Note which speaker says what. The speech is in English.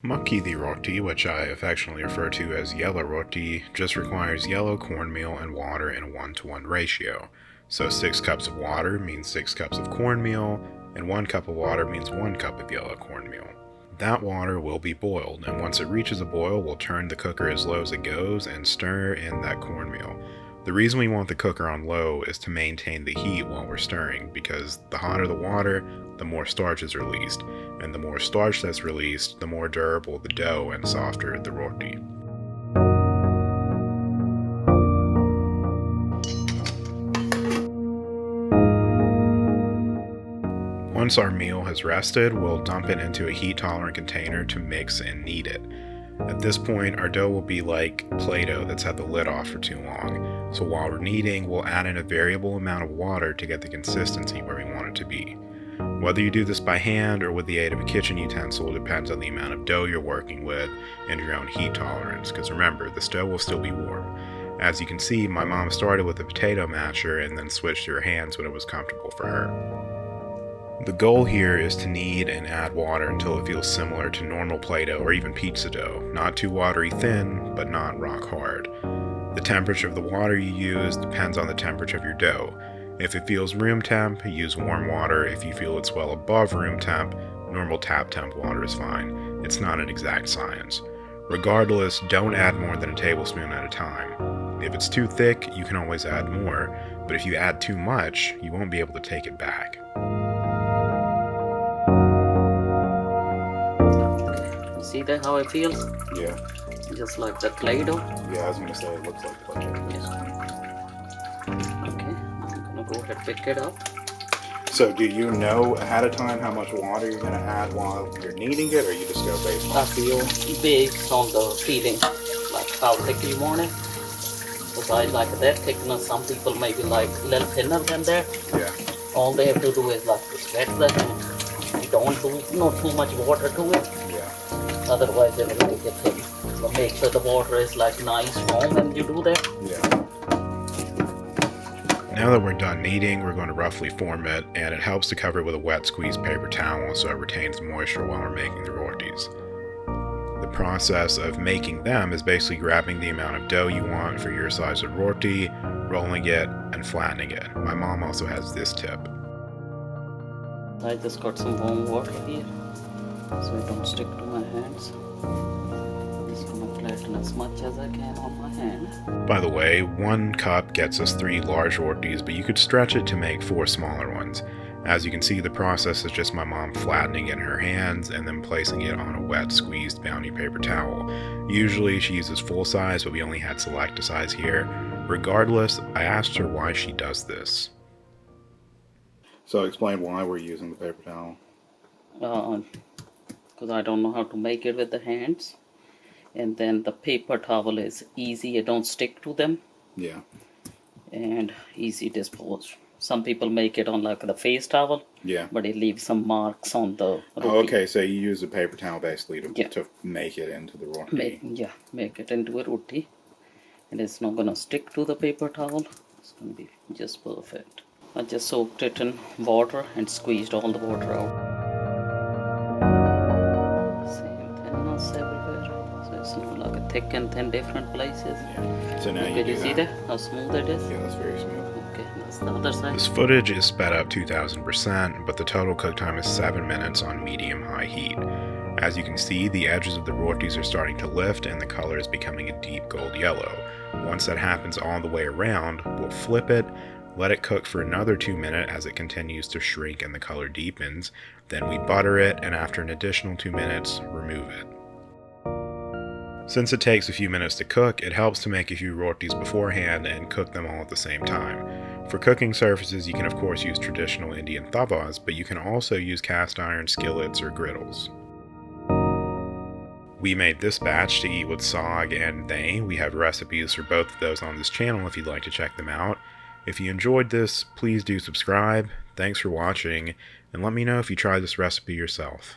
Speaker 1: Makki the roti, which I affectionately refer to as yellow roti, just requires yellow cornmeal and water in a 1-to-1 ratio. So 6 cups of water means 6 cups of cornmeal, and 1 cup of water means 1 cup of yellow cornmeal. That water will be boiled, and once it reaches a boil, we'll turn the cooker as low as it goes and stir in that cornmeal. The reason we want the cooker on low is to maintain the heat while we're stirring, because the hotter the water, the more starch is released, and the more starch that's released, the more durable the dough and softer the roti. Once our meal has rested, we'll dump it into a heat-tolerant container to mix and knead it. At this point, our dough will be like Play-Doh that's had the lid off for too long, so while we're kneading, we'll add in a variable amount of water to get the consistency where we want it to be. Whether you do this by hand or with the aid of a kitchen utensil depends on the amount of dough you're working with and your own heat tolerance, because remember, the dough will still be warm. As you can see, my mom started with a potato masher and then switched to her hands when it was comfortable for her. The goal here is to knead and add water until it feels similar to normal Play-Doh or even pizza dough, not too watery thin, but not rock hard. The temperature of the water you use depends on the temperature of your dough. If it feels room temp, use warm water. If you feel it's well above room temp, normal tap temp water is fine. It's not an exact science. Regardless, don't add more than a tablespoon at a time. If it's too thick, you can always add more, but if you add too much, you won't be able to take it back.
Speaker 2: See that how it feels?
Speaker 1: Yeah.
Speaker 2: Just like the Play-Doh?
Speaker 1: Yeah, I was going to say it looks like Play-Doh.
Speaker 2: Yes. Okay, I'm gonna go ahead and pick it up.
Speaker 1: So do you know ahead of time how much water you're going to add while you're kneading it, or you just go based on?
Speaker 2: I feel based on the feeling, like how thick you want it. Because I like that thickness. Some people maybe like a little thinner than that.
Speaker 1: Yeah.
Speaker 2: All they have to do is like to sweat that and you don't do not too much water to it.
Speaker 1: Yeah.
Speaker 2: Otherwise it will get thin. So make sure the water is like nice warm when you do that.
Speaker 1: Yeah. Now that we're done kneading, we're going to roughly form it, and it helps to cover it with a wet squeezed paper towel so it retains moisture while we're making the rotis. The process of making them is basically grabbing the amount of dough you want for your size of roti, rolling it, and flattening it. My mom also has this tip.
Speaker 2: I just got some warm water here so it don't stick to my hands. Just gonna flatten as much as I can on my hand.
Speaker 1: By the way, 1 cup gets us 3 large rotis, but you could stretch it to make 4 smaller ones. As you can see, the process is just my mom flattening it in her hands and then placing it on a wet squeezed bounty paper towel. Usually she uses full size, but we only had select a size here. Regardless, I asked her why she does this. So explain why we're using the paper towel.
Speaker 2: Because I don't know how to make it with the hands. And then the paper towel is easy, it don't stick to them.
Speaker 1: Yeah.
Speaker 2: And easy dispose. Some people make it on like the face towel.
Speaker 1: Yeah.
Speaker 2: But it leaves some marks on the roti.
Speaker 1: Oh, okay, so you use a paper towel basically to make it into the roti.
Speaker 2: Make it into a roti. And it's not gonna stick to the paper towel. It's gonna be just perfect. I just soaked it in water and squeezed all the water out. Same thinness everywhere. So it's not like a thick and thin different places.
Speaker 1: Yeah. So now
Speaker 2: Can you see that? How smooth it is?
Speaker 1: Yeah, that's very smooth.
Speaker 2: Okay, that's the other side.
Speaker 1: This footage is sped up 2000%, but the total cook time is 7 minutes on medium-high heat. As you can see, the edges of the rotis are starting to lift and the color is becoming a deep gold yellow. Once that happens all the way around, we'll flip it, let it cook for another 2 minutes as it continues to shrink and the color deepens. Then we butter it, and after an additional 2 minutes, remove it. Since it takes a few minutes to cook, it helps to make a few rotis beforehand and cook them all at the same time. For cooking surfaces, you can of course use traditional Indian tawas, but you can also use cast iron skillets or griddles. We made this batch to eat with saag and dahi. We have recipes for both of those on this channel if you'd like to check them out. If you enjoyed this, please do subscribe. Thanks for watching, and let me know if you tried this recipe yourself.